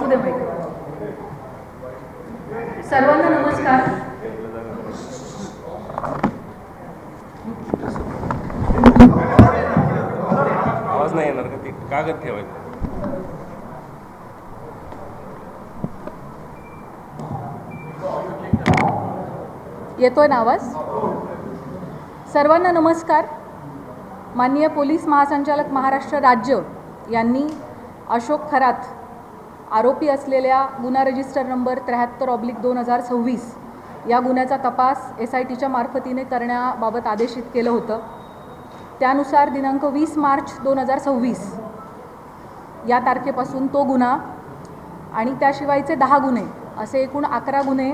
दे माहिती. सर्वांना नमस्कार. आवाज नाही येणार का? ते कागद ठेवायचं. येतोय ना आवाज? सर्वांना नमस्कार. माननीय पोलीस महासंचालक महाराष्ट्र राज्य यांनी अशोक खरात आरोपी असलेल्या गुन्हा रजिस्टर नंबर 73/2026 या गुन्ह्याचा तपास SITच्या मार्फतीने करण्याबाबत आदेशित केलं होतं. त्यानुसार दिनांक 20 मार्च 2026 या तारखेपासून तो गुन्हा आणि त्याशिवायचे 10 गुन्हे असे एकूण 11 गुन्हे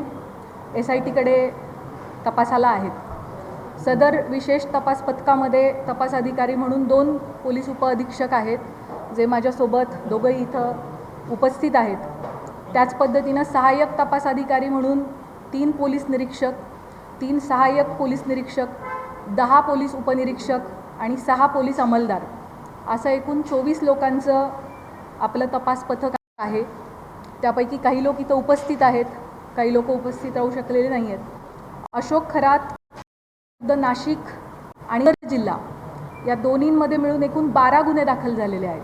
SITकडे तपासाला आहेत. सदर विशेष तपास पथकामध्ये तपास अधिकारी म्हणून 2 पोलीस उपअधीक्षक आहेत, जे माझ्यासोबत दोघंही इथं उपस्थित आहेत. त्याच पद्धतीनं सहाय्यक तपास अधिकारी म्हणून 3 पोलीस निरीक्षक, 3 सहाय्यक पोलीस निरीक्षक, 10 पोलीस उपनिरीक्षक आणि 6 पोलीस अंमलदार असं एकूण 24 लोकांचं आपलं तपास पथक आहे. त्यापैकी काही लोक इथं उपस्थित आहेत, काही लोक उपस्थित राहू शकलेले नाही आहेत. अशोक खरात नाशिक आणि जिल्हा या दोन्हींमध्ये मिळून एकूण 12 गुन्हे दाखल झालेले आहेत,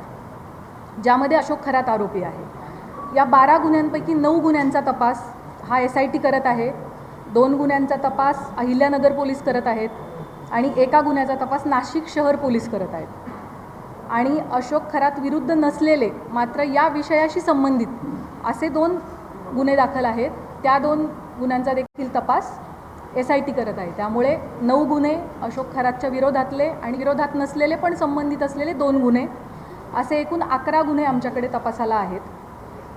ज्यामध्ये अशोक खरात आरोपी आहे. या 12 गुन्ह्यांपैकी 9 गुन्ह्यांचा तपास हा SIT करत आहे, 2 गुन्ह्यांचा तपास अहिल्यानगर पोलीस करत आहेत आणि एका गुन्ह्याचा तपास नाशिक शहर पोलीस करत आहेत. आणि अशोक खरात विरुद्ध नसलेले मात्र या विषयाशी संबंधित असे 2 गुन्हे दाखल आहेत. त्या 2 गुन्ह्यांचा देखील तपास SIT करत आहे. त्यामुळे 9 गुन्हे अशोक खरातच्या विरोधातले आणि विरोधात नसलेले पण संबंधित असलेले 2 गुन्हे असे एकूण 11 गुन्हे आमच्याकडे तपासाला आहेत.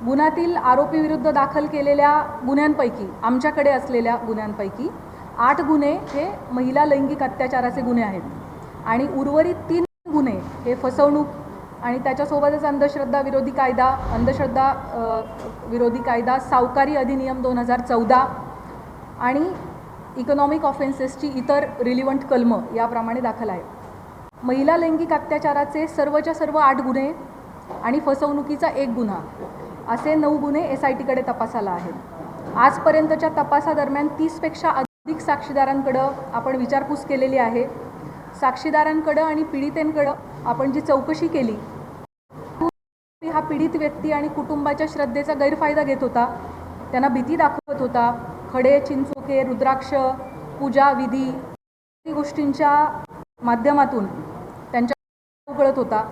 गुन्ह्यातील आरोपी विरुद्ध दाखल केलेल्या गुन्ह्यांपैकी आमच्याकडे असलेल्या गुन्ह्यांपैकी 8 गुन्हे हे महिला लैंगिक अत्याचाराचे गुन्हे आहेत आणि उर्वरित 3 गुन्हे हे फसवणूक आणि त्याच्यासोबतच अंधश्रद्धा विरोधी कायदा, सावकारी अधिनियम 2014 आणि इकॉनॉमिक ऑफेन्सेसची इतर रिलिव्हंट कलमं याप्रमाणे दाखल आहेत. महिला लैंगिक अत्याचाराचे सर्वच्या सर्व 8 गुन्हे आणि फसवणुकीचा 1 गुन्हा असे 9 गुन्हे SITकडे तपासाला आहेत. आजपर्यंतच्या तपासादरम्यान 30पेक्षा अधिक साक्षीदारांकडं आपण विचारपूस केलेली आहे. साक्षीदारांकडं आणि पीडितेंकडं आपण जी चौकशी केली, हा पीडित व्यक्ती आणि कुटुंबाच्या श्रद्धेचा गैरफायदा घेत होता, त्यांना भीती दाखवत होता, खडे, चिंचोके, रुद्राक्ष, पूजा विधी गोष्टींच्या माध्यमातून त्यांच्या कळत होता.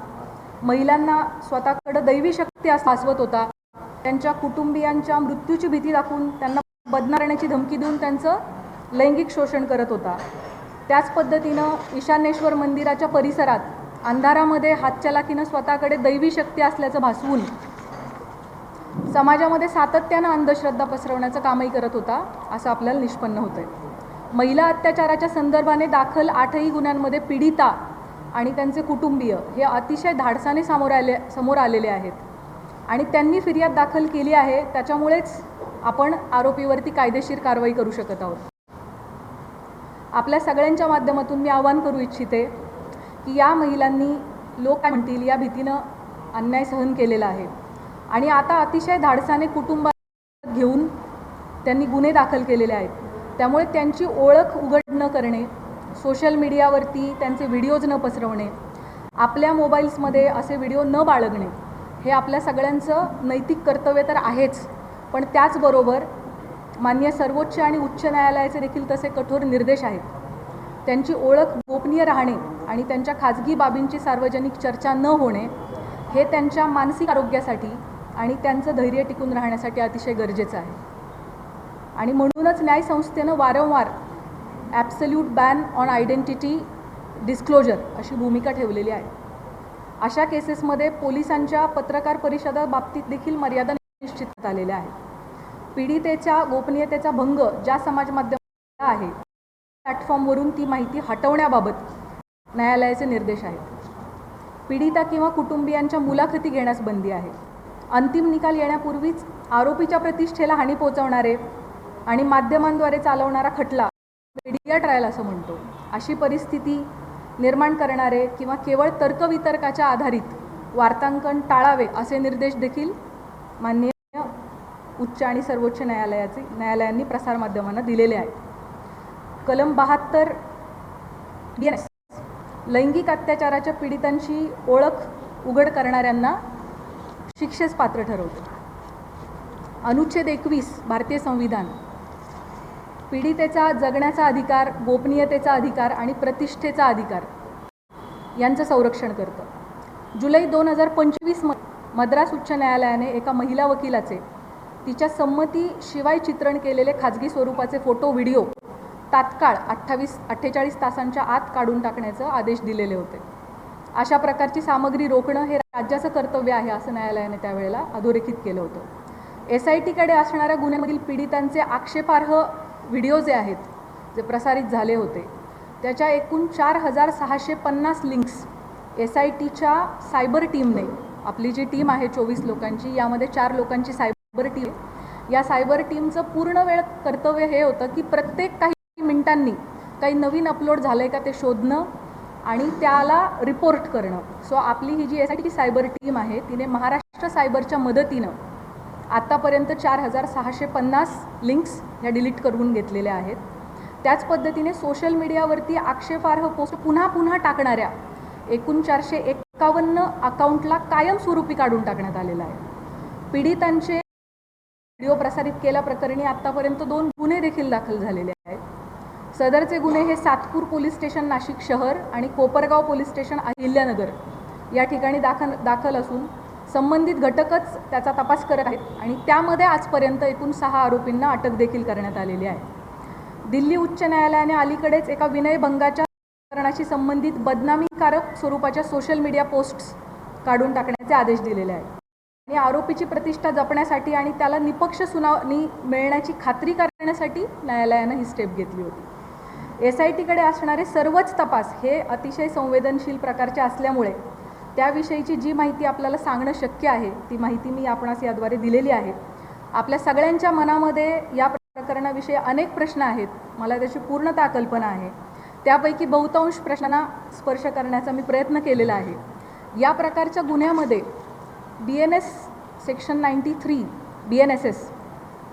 महिलांना स्वतःकडे दैवी शक्ती भासवत होता. त्यांच्या कुटुंबियांच्या मृत्यूची भीती दाखवून त्यांना बदनारण्याची धमकी देऊन त्यांचं लैंगिक शोषण करत होता. त्याच पद्धतीनं ईशान्येश्वर मंदिराच्या परिसरात अंधारामध्ये हातचलाखीनं स्वतःकडे दैवी शक्ती असल्याचं भासवून समाजामध्ये सातत्यानं अंधश्रद्धा पसरवण्याचं कामही करत होता, असं आपल्याला निष्पन्न होतंय. महिला अत्याचाराच्या संदर्भाने दाखल 8ही गुन्ह्यांमध्ये पीडिता आणि त्यांचे कुटुंबीय हे अतिशय धाडसाने समोर आलेले आहेत आणि त्यांनी फिर्याद दाखल केली आहे. त्याच्यामुळेच आपण आरोपीवरती कायदेशीर कारवाई करू शकत आहोत. आपल्या सगळ्यांच्या माध्यमातून मी आवाहन करू इच्छिते की या महिलांनी लोक काय म्हणतील या भीतीनं अन्याय सहन केलेला आहे आणि आता अतिशय धाडसाने कुटुंबात घेऊन त्यांनी गुन्हे दाखल केलेले आहेत. त्यामुळे त्यांची ओळख उघड न करणे, सोशल मीडियावरती त्यांचे व्हिडिओज न पसरवणे, आपल्या मोबाईल्समध्ये असे व्हिडिओ न बाळगणे हे आपल्या सगळ्यांचं नैतिक कर्तव्य तर आहेच, पण त्याचबरोबर माननीय सर्वोच्च आणि उच्च न्यायालयाचे देखील तसे कठोर निर्देश आहेत. त्यांची ओळख गोपनीय राहणे आणि त्यांच्या खाजगी बाबींची सार्वजनिक चर्चा न होणे हे त्यांच्या मानसिक आरोग्यासाठी आणि त्यांचं धैर्य टिकून राहण्यासाठी अतिशय गरजेचं आहे. आणि म्हणूनच न्यायसंस्थेनं वारंवार absolute ban on identity disclosure अशी भूमिका ठेवलेली आहे. अशा केसेसमध्ये पोलिसांच्या पत्रकार परिषदा बाबतीत देखील मर्यादा निश्चित आलेल्या आहेत. पीडितेच्या गोपनीयतेचा भंग ज्या समाज माध्यमात आहे प्लॅटफॉर्मवरून ती माहिती हटवण्याबाबत न्यायालयाचे निर्देश आहेत. पीडिता किंवा कुटुंबियांच्या मुलाखती घेण्यास बंदी आहे. अंतिम निकाल येण्यापूर्वीच आरोपीच्या प्रतिष्ठेला हानी पोहोचवणारे आणि माध्यमांद्वारे चालवणारा खटला मीडिया ट्रायल असं म्हणतो अशी परिस्थिती निर्माण करणारे किंवा केवळ तर्कवितर्काच्या आधारित वार्तांकन टाळावे असे निर्देश देखील माननीय उच्च आणि सर्वोच्च न्यायालयांनी प्रसारमाध्यमांना दिलेले आहेत. कलम 72 BNS लैंगिक अत्याचाराच्या पीडितांची ओळख उघड करणाऱ्यांना शिक्षेस पात्र ठरवते. अनुच्छेद 21 भारतीय संविधान पीडितेचा जगण्याचा अधिकार, गोपनीयतेचा अधिकार आणि प्रतिष्ठेचा अधिकार यांचं संरक्षण करतं. जुलै 2025 मद्रास उच्च न्यायालयाने एका महिला वकिलाचे तिच्या संमतीशिवाय चित्रण केलेले खाजगी स्वरूपाचे फोटो व्हिडिओ तात्काळ 48 तासांच्या आत काढून टाकण्याचे आदेश दिलेले होते. अशा प्रकारची सामग्री रोखणं हे राज्याचं कर्तव्य आहे असं न्यायालयाने त्यावेळेला अधोरेखित केलं होतं. SITकडे असणाऱ्या गुन्ह्यामधील पीडितांचे आक्षेपार्ह व्हिडिओ जे आहेत, जे प्रसारित झाले होते, त्याच्या एकूण 4650 लिंक्स SITच्या सायबर टीमने, आपली जी टीम आहे 24 लोकांची, यामध्ये 4 लोकांची सायबर टीम, या सायबर टीमचं पूर्ण वेळ कर्तव्य हे होतं की प्रत्येक काही मिनिटांनी काही नवीन अपलोड झालं आहे का ते शोधणं आणि त्याला रिपोर्ट करणं. सो आपली ही जी SITची सायबर टीम आहे तिने महाराष्ट्र सायबरच्या मदतीनं आत्तापर्यंत 4650 लिंक्स ह्या डिलीट करून घेतलेल्या आहेत. त्याच पद्धतीने सोशल मीडियावरती आक्षेपार्ह पोस्ट पुन्हा टाकणाऱ्या एकूण 451 अकाउंटला कायमस्वरूपी काढून टाकण्यात आलेलं आहे. पीडितांचे व्हिडिओ प्रसारित केल्याप्रकरणी आत्तापर्यंत 2 गुन्हे देखील दाखल झालेले आहेत. सदरचे गुन्हे हे सातपूर पोलीस स्टेशन नाशिक शहर आणि कोपरगाव पोलीस स्टेशन अहिल्यानगर या ठिकाणी दाखल असून संबंधित घटकच त्याचा तपास करत आहेत आणि त्यामध्ये आजपर्यंत एकूण 6 आरोपींना अटक देखील करण्यात आलेली आहे. दिल्ली उच्च न्यायालयाने अलीकडेच एका विनयभंगाच्या प्रकरणाशी संबंधित बदनामीकारक स्वरूपाच्या सोशल मीडिया पोस्ट्स काढून टाकण्याचे आदेश दिलेले आहेत आणि आरोपीची प्रतिष्ठा जपण्यासाठी आणि त्याला निपक्ष सुनावणी मिळण्याची खात्री करण्यासाठी न्यायालयानं ही स्टेप घेतली होती. SITकडे असणारे सर्वच तपास हे अतिशय संवेदनशील प्रकारचे असल्यामुळे त्याविषयीची जी माहिती आपल्याला सांगणं शक्य आहे ती माहिती मी आपणास याद्वारे दिलेली आहे. आपल्या सगळ्यांच्या मनामध्ये या प्रकरणाविषयी अनेक प्रश्न आहेत, मला त्याची पूर्णतः कल्पना आहे. त्यापैकी बहुतांश प्रश्नांना स्पर्श करण्याचा मी प्रयत्न केलेला आहे. या प्रकारच्या गुन्ह्यामध्ये BNS सेक्शन 93 BNSS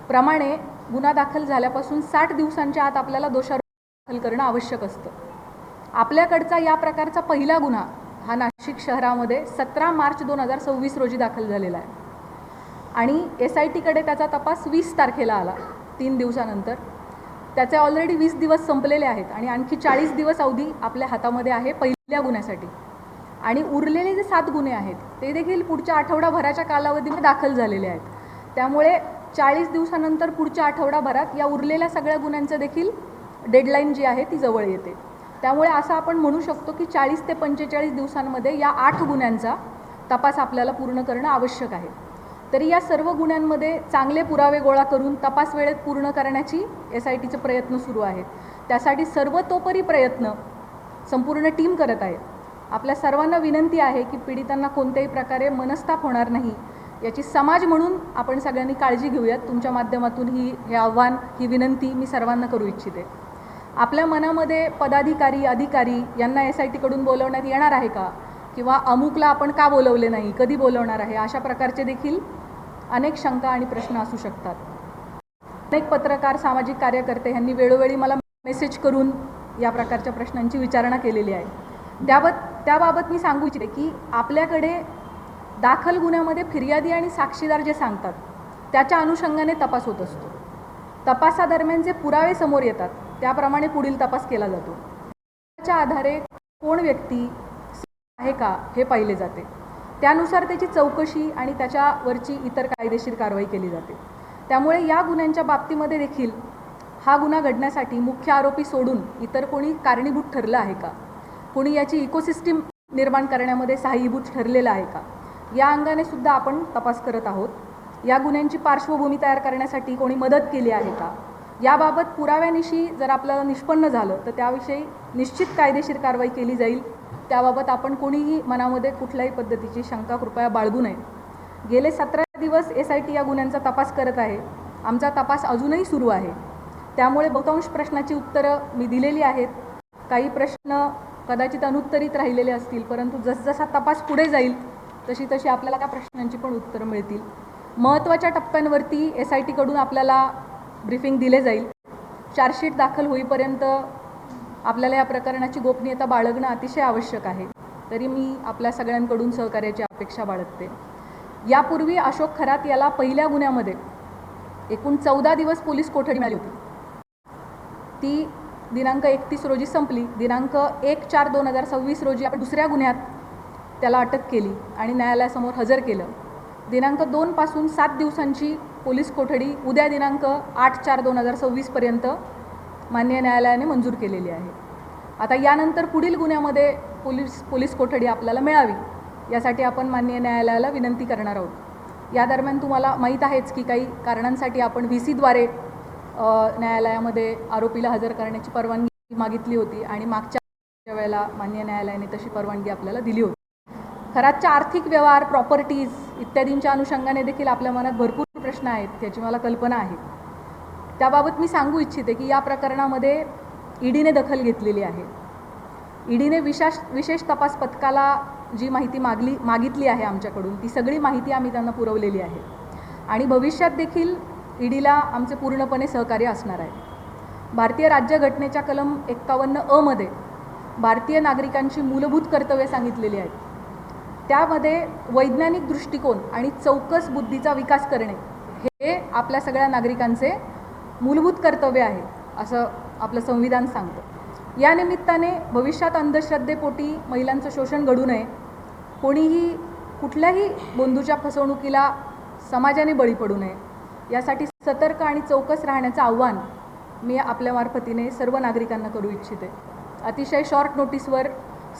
प्रमाणे गुन्हा दाखल झाल्यापासून 60 दिवसांच्या आत आपल्याला दोषारोप दाखल करणं आवश्यक असतं. आपल्याकडचा या प्रकारचा पहिला गुन्हा हा नाशिक शहरामध्ये 17 मार्च 2026 रोजी दाखल झालेला आहे आणि SITकडे त्याचा तपास 20 तारखेला आला, 3 दिवसानंतर. त्याचे ऑलरेडी 20 दिवस संपलेले आहेत आणि आणखी 40 दिवस अवधी आपल्या हातामध्ये आहे पहिल्या गुन्ह्यासाठी आणि उरलेले जे 7 गुन्हे आहेत ते देखील पुढच्या आठवडाभराच्या कालावधीमध्ये दाखल झालेले आहेत. त्यामुळे 40 दिवसानंतर पुढच्या आठवडाभरात या उरलेल्या सगळ्या गुन्ह्यांचं देखील डेडलाईन जी आहे ती जवळ येते. त्यामुळे असं आपण म्हणू शकतो की 40 ते 45 दिवसांमध्ये या 8 गुन्ह्यांचा तपास आपल्याला पूर्ण करणं आवश्यक आहे. तरी या सर्व गुन्ह्यांमध्ये चांगले पुरावे गोळा करून तपास वेळेत पूर्ण करण्याची SITचे प्रयत्न सुरू आहेत. त्यासाठी सर्वतोपरी प्रयत्न संपूर्ण टीम करत आहे. आपल्या सर्वांना विनंती आहे की पीडितांना कोणत्याही प्रकारे मनस्ताप होणार नाही याची समाज म्हणून आपण सगळ्यांनी काळजी घेऊयात. तुमच्या माध्यमातून हे आव्हान, ही विनंती मी सर्वांना करू इच्छिते. आपल्या मनामध्ये पदाधिकारी, अधिकारी यांना SITकडून बोलवण्यात येणार आहे का, किंवा अमुकला आपण का बोलवले नाही, कधी बोलवणार आहे, अशा प्रकारचे देखील अनेक शंका आणि प्रश्न असू शकतात. अनेक पत्रकार, सामाजिक कार्यकर्ते यांनी वेळोवेळी मला मेसेज करून या प्रकारच्या प्रश्नांची विचारणा केलेली आहे. त्याबाबत मी सांगू इच्छिते की आपल्याकडे दाखल गुन्ह्यामध्ये फिर्यादी आणि साक्षीदार जे सांगतात त्याच्या अनुषंगाने तपास होत असतो. तपासादरम्यान जे पुरावे समोर येतात त्याप्रमाणे पुढील तपास केला जातो. त्याच्या आधारे कोण व्यक्ती आहे का हे पाहिले जाते. त्यानुसार त्याची चौकशी आणि त्याच्यावरची इतर कायदेशीर कारवाई केली जाते. त्यामुळे या गुन्ह्यांच्या बाबतीमध्ये देखील हा गुन्हा घडण्यासाठी मुख्य आरोपी सोडून इतर कोणी कारणीभूत ठरलं आहे का, कोणी याची इकोसिस्टीम निर्माण करण्यामध्ये सहाय्यभूत ठरलेलं आहे का, या अंगाने सुद्धा आपण तपास करत आहोत. या गुन्ह्यांची पार्श्वभूमी तयार करण्यासाठी कोणी मदत केली आहे का, याबाबत पुराव्यानिशी जर आपल्याला निष्पन्न झालं तर त्याविषयी निश्चित कायदेशीर कारवाई केली जाईल. त्याबाबत आपण कोणीही मनामध्ये कुठल्याही पद्धतीची शंका कृपया बाळगू नये. गेले 17 दिवस SIT या गुन्ह्यांचा तपास करत आहे. आमचा तपास अजूनही सुरू आहे. त्यामुळे बहुतांश प्रश्नाची उत्तरं मी दिलेली आहेत. काही प्रश्न कदाचित अनुत्तरित राहिलेले असतील, परंतु जसजसा तपास पुढे जाईल तशी आपल्याला त्या प्रश्नांची पण उत्तरं मिळतील. महत्त्वाच्या टप्प्यांवरती SIT कडून आपल्याला ब्रीफिंग दिले जाईल. चार्जशीट दाखल होईपर्यंत आपल्याला या प्रकरणाची गोपनीयता बाळगणं अतिशय आवश्यक आहे. तरी मी आपल्या सगळ्यांकडून सहकार्याची अपेक्षा बाळगते. यापूर्वी अशोक खरात याला पहिल्या गुन्ह्यामध्ये एकूण 14 दिवस पोलीस कोठडी मिळाली होती. ती दिनांक 31 रोजी संपली. दिनांक 1/4/2026 रोजी आपण दुसऱ्या गुन्ह्यात त्याला अटक केली आणि न्यायालयासमोर हजर केलं. दिनांक 2 पासून 7 दिवसांची पोलीस कोठडी उद्या दिनांक 8/4/2026 पर्यंत माननीय न्यायालयाने मंजूर केलेली आहे. आता यानंतर पुढील गुन्ह्यामध्ये पोलीस कोठडी आपल्याला मिळावी यासाठी आपण माननीय न्यायालयाला विनंती करणार आहोत. या दरम्यान तुम्हाला माहीत आहेच की काही कारणांसाठी आपण VC द्वारे न्यायालयामध्ये आरोपीला हजर करण्याची परवानगी मागितली होती आणि मागच्या वेळेला माननीय न्यायालयाने तशी परवानगी आपल्याला दिली होती. खरातच्या आर्थिक व्यवहार, प्रॉपर्टीज इत्यादींच्या अनुषंगाने देखील आपल्या मनात भरपूर प्रश्न आहेत, त्याची मला कल्पना आहे. त्याबाबत मी सांगू इच्छिते की या प्रकरणामध्ये EDने दखल घेतलेली आहे. EDने विशेष तपास पथकाला जी माहिती मागितली आहे आमच्याकडून, ती सगळी माहिती आम्ही त्यांना पुरवलेली आहे आणि भविष्यात देखील EDला आमचे पूर्णपणे सहकार्य असणार आहे. भारतीय राज्यघटनेच्या कलम 51A मध्ये भारतीय नागरिकांची मूलभूत कर्तव्ये सांगितलेली आहेत. त्यामध्ये वैज्ञानिक दृष्टिकोन आणि चौकस बुद्धीचा विकास करणे हे आपल्या सगळ्या नागरिकांचे मूलभूत कर्तव्य आहे असं आपलं संविधान सांगतं. या निमित्ताने भविष्यात अंधश्रद्धेपोटी महिलांचं शोषण घडू नये, कोणीही कुठल्याही बंधूच्या फसवणुकीला समाजाने बळी पडू नये यासाठी सतर्क आणि चौकस राहण्याचं आव्हान मी आपल्या मार्फतीने सर्व नागरिकांना करू इच्छिते. अतिशय शॉर्ट नोटीसवर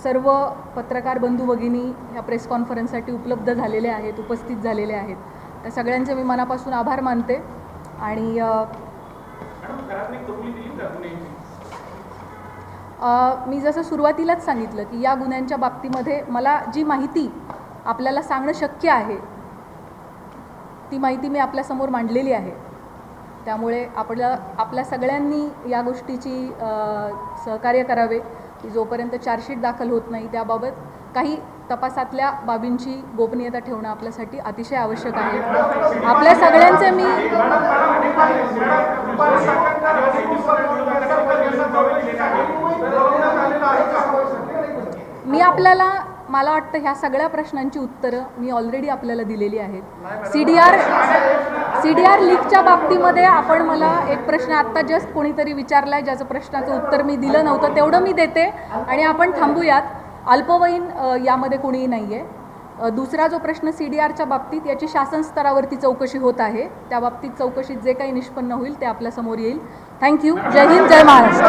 सर्व पत्रकार बंधू भगिनी ह्या प्रेस कॉन्फरन्ससाठी उपलब्ध झालेले आहेत, उपस्थित झालेले आहेत. त्या सगळ्यांचे मी मनापासून आभार मानते आणि मी जसं सुरुवातीलाच सांगितलं की या गुन्ह्यांच्या बाबतीमध्ये मला जी माहिती आपल्याला सांगणं शक्य आहे ती माहिती मी आपल्यासमोर मांडलेली आहे. त्यामुळे आपल्या सगळ्यांनी या गोष्टीची सहकार्य करावे की जोपर्यंत चार्जशीट दाखल होत नाही त्याबाबत काही तपासातल्या बाबींची गोपनीयता ठेवणं आपल्यासाठी अतिशय आवश्यक आहे. आपल्या सगळ्यांचे मी आपल्याला मला वाटतं ह्या सगळ्या प्रश्नांची उत्तरं मी ऑलरेडी आपल्याला दिलेली आहेत. CDR लीकच्या बाबतीमध्ये आपण मला एक प्रश्न आत्ता जस्ट कोणीतरी विचारला आहे ज्याचं प्रश्नाचं उत्तर मी दिलं नव्हतं, तेवढं मी देते आणि आपण थांबूयात. अल्पवयीन यामध्ये कोणीही नाही आहे. दुसरा जो प्रश्न CDRच्या बाबतीत याची शासन स्तरावरती चौकशी होत आहे. त्या बाबतीत चौकशीत जे काही निष्पन्न होईल ते आपल्यासमोर येईल. थँक्यू. जय हिंद, जय महाराष्ट्र.